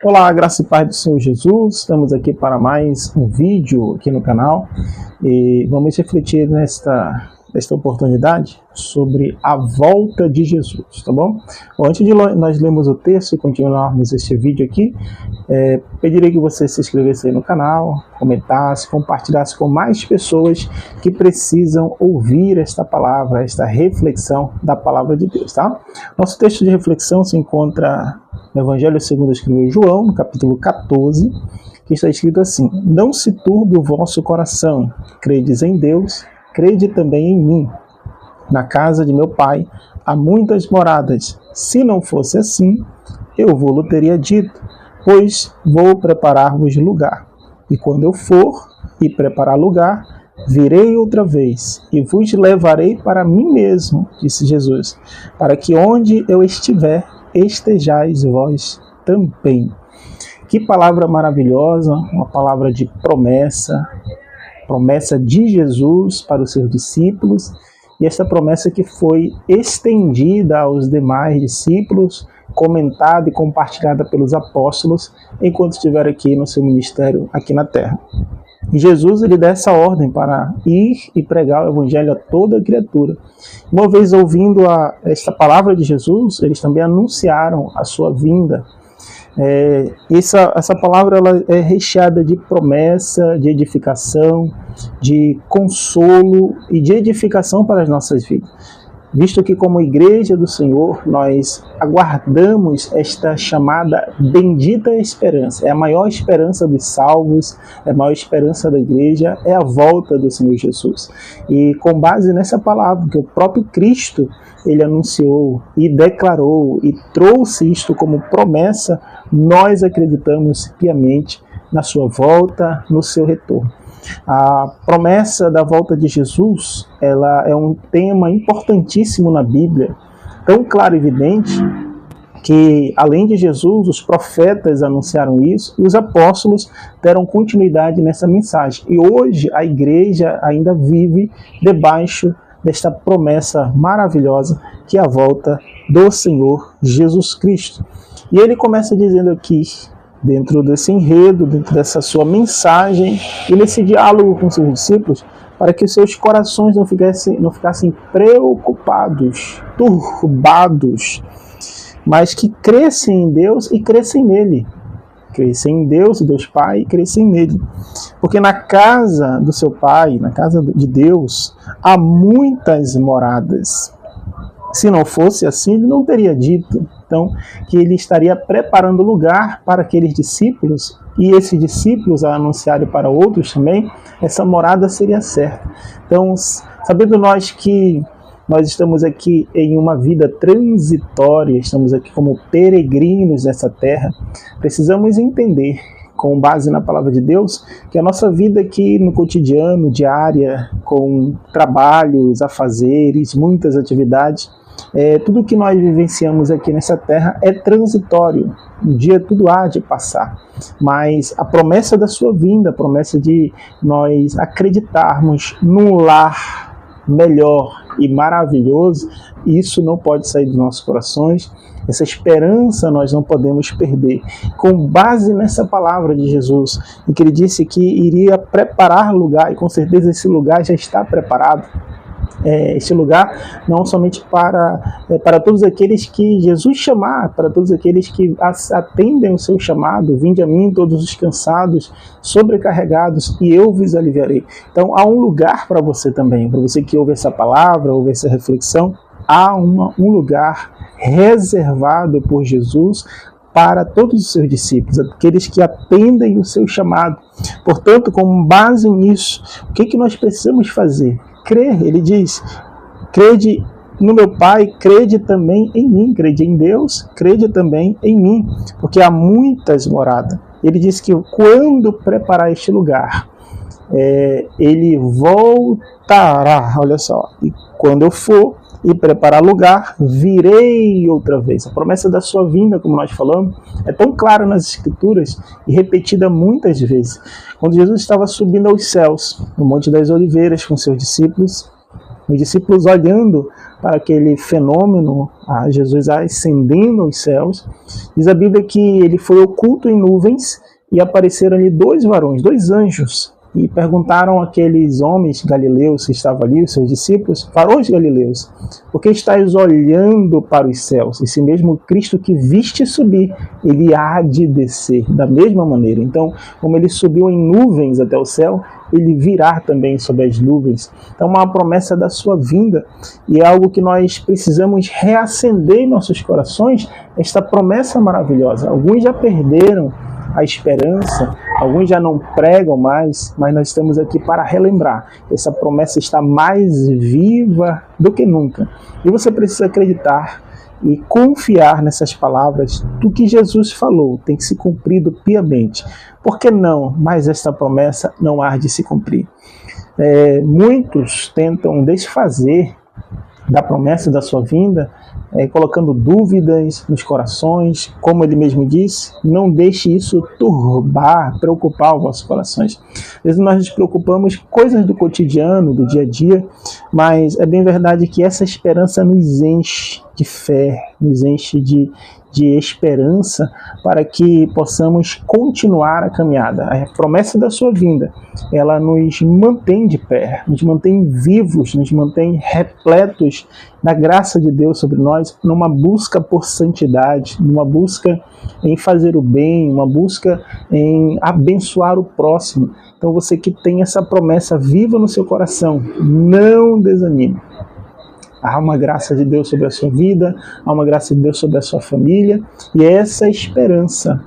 Olá, graça e paz do Senhor Jesus. Estamos aqui para mais um vídeo aqui no canal e vamos refletir nesta oportunidade sobre a volta de Jesus, tá bom? Antes de nós lermos o texto e continuarmos este vídeo aqui, pedirei que você se inscrevesse aí no canal, comentasse, compartilhasse com mais pessoas que precisam ouvir esta palavra, esta reflexão da palavra de Deus, tá? Nosso texto de reflexão se encontra no Evangelho segundo escreveu João, no capítulo 14, que está escrito assim: Não se turbe o vosso coração, credes em Deus, crede também em mim. Na casa de meu pai há muitas moradas. Se não fosse assim, eu vou-lo teria dito, pois vou preparar-vos lugar. E quando eu for e preparar lugar, virei outra vez e vos levarei para mim mesmo, disse Jesus, para que onde eu estiver, estejais vós também. Que palavra maravilhosa, uma palavra de promessa de Jesus para os seus discípulos, e essa promessa que foi estendida aos demais discípulos, comentada e compartilhada pelos apóstolos, enquanto estiver aqui no seu ministério aqui na terra. E Jesus ele dá essa ordem para ir e pregar o evangelho a toda criatura. Uma vez ouvindo esta palavra de Jesus, eles também anunciaram a sua vinda. Essa palavra ela é recheada de promessa, de edificação, de consolo e de edificação para as nossas vidas. Visto que como igreja do Senhor, nós aguardamos esta chamada bendita esperança. É a maior esperança dos salvos, é a maior esperança da igreja, é a volta do Senhor Jesus. E com base nessa palavra que o próprio Cristo, ele anunciou e declarou e trouxe isto como promessa, nós acreditamos piamente na sua volta, no seu retorno. A promessa da volta de Jesus, ela é um tema importantíssimo na Bíblia, tão claro e evidente que, além de Jesus, os profetas anunciaram isso e os apóstolos deram continuidade nessa mensagem. E hoje a igreja ainda vive debaixo desta promessa maravilhosa que é a volta do Senhor Jesus Cristo. E ele começa dizendo aqui, dentro desse enredo, dentro dessa sua mensagem e nesse diálogo com seus discípulos, para que seus corações não ficassem preocupados, turbados, mas que crescem em Deus e crescem nele. Crescem em Deus, Deus Pai, e crescem nele. Porque na casa do seu Pai, na casa de Deus, há muitas moradas. Se não fosse assim, ele não teria dito. Então, que ele estaria preparando lugar para aqueles discípulos, e esses discípulos a anunciarem para outros também, essa morada seria certa. Então, sabendo nós que nós estamos aqui em uma vida transitória, estamos aqui como peregrinos nessa terra, precisamos entender, com base na palavra de Deus, que a nossa vida aqui no cotidiano, diária, com trabalhos, afazeres, muitas atividades, tudo que nós vivenciamos aqui nessa terra é transitório. Um dia tudo há de passar. Mas a promessa da sua vinda, a promessa de nós acreditarmos num lar melhor e maravilhoso, isso não pode sair dos nossos corações. Essa esperança nós não podemos perder. Com base nessa palavra de Jesus, em que ele disse que iria preparar lugar, e com certeza esse lugar já está preparado. Este lugar não somente para todos aqueles que Jesus chamar, para todos aqueles que atendem o seu chamado, vinde a mim todos os cansados, sobrecarregados, e eu vos aliviarei. Então há um lugar para você também, para você que ouve essa palavra, ouve essa reflexão, há um lugar reservado por Jesus para todos os seus discípulos, aqueles que atendem o seu chamado. Portanto, com base nisso, o que nós precisamos fazer? Crer, ele diz, crede no meu Pai, crede também em mim, crede em Deus, crede também em mim, porque há muitas moradas. Ele diz que quando preparar este lugar, ele voltará, olha só, e quando eu for e preparar lugar, virei outra vez. A promessa da sua vinda, como nós falamos, é tão clara nas Escrituras e repetida muitas vezes. Quando Jesus estava subindo aos céus, no Monte das Oliveiras com seus discípulos, Os discípulos olhando para aquele fenômeno, Jesus ascendendo aos céus, diz a Bíblia que ele foi oculto em nuvens e apareceram ali dois varões, dois anjos, e perguntaram àqueles homens galileus que estavam ali, os seus discípulos, varões galileus, por que estáis olhando para os céus? Esse mesmo Cristo que viste subir, ele há de descer da mesma maneira. Então, como ele subiu em nuvens até o céu, ele virá também sobre as nuvens. Então, uma promessa da sua vinda, e é algo que nós precisamos reacender em nossos corações, esta promessa maravilhosa. Alguns já perderam a esperança, alguns já não pregam mais, mas nós estamos aqui para relembrar. Essa promessa está mais viva do que nunca. E você precisa acreditar e confiar nessas palavras do que Jesus falou, tem que se cumprido piamente. Por que não? Mas esta promessa não há de se cumprir. Muitos tentam desfazer da promessa da sua vinda, colocando dúvidas nos corações, como ele mesmo disse, não deixe isso turbar, preocupar os vossos corações. Às vezes nós nos preocupamos com coisas do cotidiano, do dia a dia, mas é bem verdade que essa esperança nos enche de fé, nos enche de esperança para que possamos continuar a caminhada. A promessa da sua vinda, ela nos mantém de pé, nos mantém vivos, nos mantém repletos da graça de Deus sobre nós, numa busca por santidade, numa busca em fazer o bem, uma busca em abençoar o próximo. Então você que tem essa promessa viva no seu coração, não desanime. Há uma graça de Deus sobre a sua vida, há uma graça de Deus sobre a sua família, e essa esperança,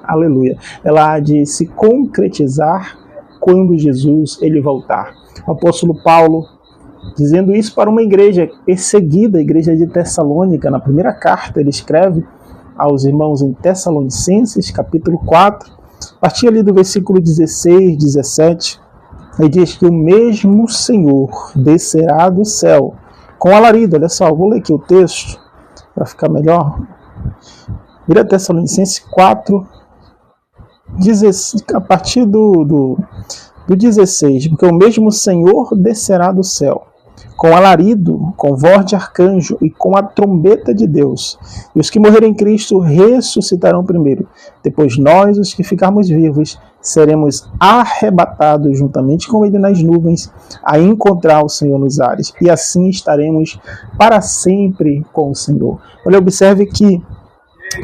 aleluia, ela há de se concretizar quando Jesus ele voltar. O apóstolo Paulo, dizendo isso para uma igreja perseguida, a igreja de Tessalônica, na primeira carta ele escreve aos irmãos em Tessalonicenses, capítulo 4, a partir ali do versículo 16, 17, ele diz que o mesmo Senhor descerá do céu com alarido. Olha só, vou ler aqui o texto para ficar melhor. Vira Tessalonicenses 4, 16, a partir do 16, porque o mesmo Senhor descerá do céu, com alarido, com voz de arcanjo e com a trombeta de Deus. E os que morrerem em Cristo ressuscitarão primeiro. Depois nós, os que ficarmos vivos, seremos arrebatados juntamente com ele nas nuvens, a encontrar o Senhor nos ares. E assim estaremos para sempre com o Senhor. Olha, observe que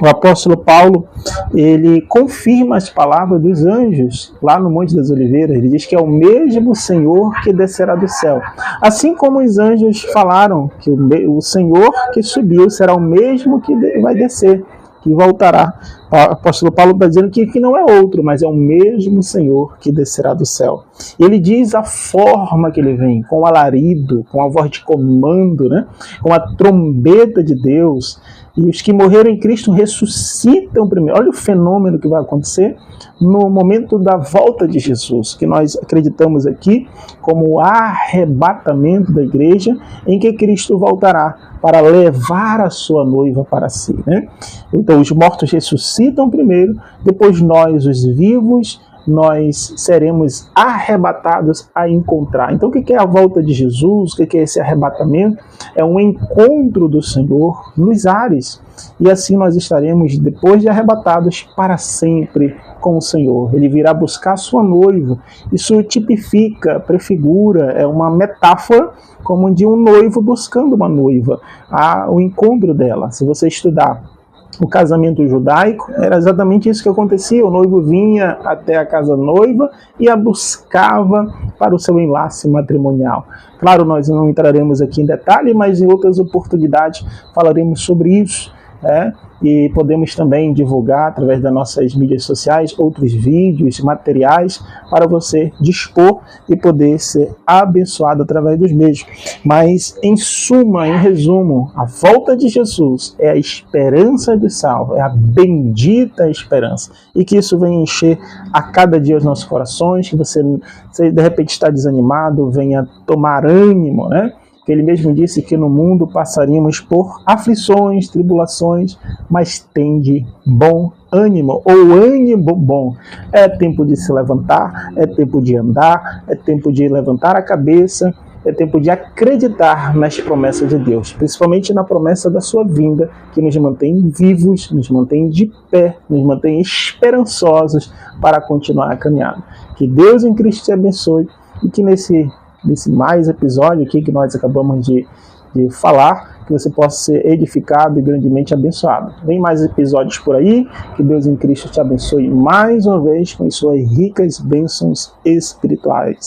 o apóstolo Paulo, ele confirma as palavras dos anjos lá no Monte das Oliveiras. Ele diz que é o mesmo Senhor que descerá do céu. Assim como os anjos falaram que o Senhor que subiu será o mesmo que vai descer, que voltará. O apóstolo Paulo está dizendo que não é outro, mas é o mesmo Senhor que descerá do céu. Ele diz a forma que ele vem, com alarido, com a voz de comando, né? Com a trombeta de Deus. E os que morreram em Cristo ressuscitam primeiro. Olha o fenômeno que vai acontecer no momento da volta de Jesus, que nós acreditamos aqui como o arrebatamento da igreja, em que Cristo voltará para levar a sua noiva para si, né? Então os mortos ressuscitam primeiro, depois nós, os vivos, nós seremos arrebatados a encontrar. Então o que é a volta de Jesus? O que é esse arrebatamento? É um encontro do Senhor nos ares. E assim nós estaremos, depois de arrebatados, para sempre com o Senhor. Ele virá buscar sua noiva. Isso tipifica, prefigura, é uma metáfora como de um noivo buscando uma noiva. O encontro dela. Se você estudar o casamento judaico, era exatamente isso que acontecia. O noivo vinha até a casa noiva e a buscava para o seu enlace matrimonial. Claro, nós não entraremos aqui em detalhe, mas em outras oportunidades falaremos sobre isso. E podemos também divulgar através das nossas mídias sociais outros vídeos, materiais para você dispor e poder ser abençoado através dos mesmos. Mas em suma, em resumo, a volta de Jesus é a esperança dos salvos, é a bendita esperança, e que isso venha encher a cada dia os nossos corações, que você de repente está desanimado, venha tomar ânimo, né? Que ele mesmo disse que no mundo passaríamos por aflições, tribulações, mas tende bom ânimo, ou ânimo bom. É tempo de se levantar, é tempo de andar, é tempo de levantar a cabeça é tempo de acreditar nas promessas de Deus, principalmente na promessa da sua vinda, que nos mantém vivos, nos mantém de pé, nos mantém esperançosos para continuar a caminhada. Que Deus em Cristo te abençoe e que nesse mais episódio aqui que nós acabamos de falar, que você possa ser edificado e grandemente abençoado. Vem mais episódios por aí, que Deus em Cristo te abençoe mais uma vez com suas ricas bênçãos espirituais.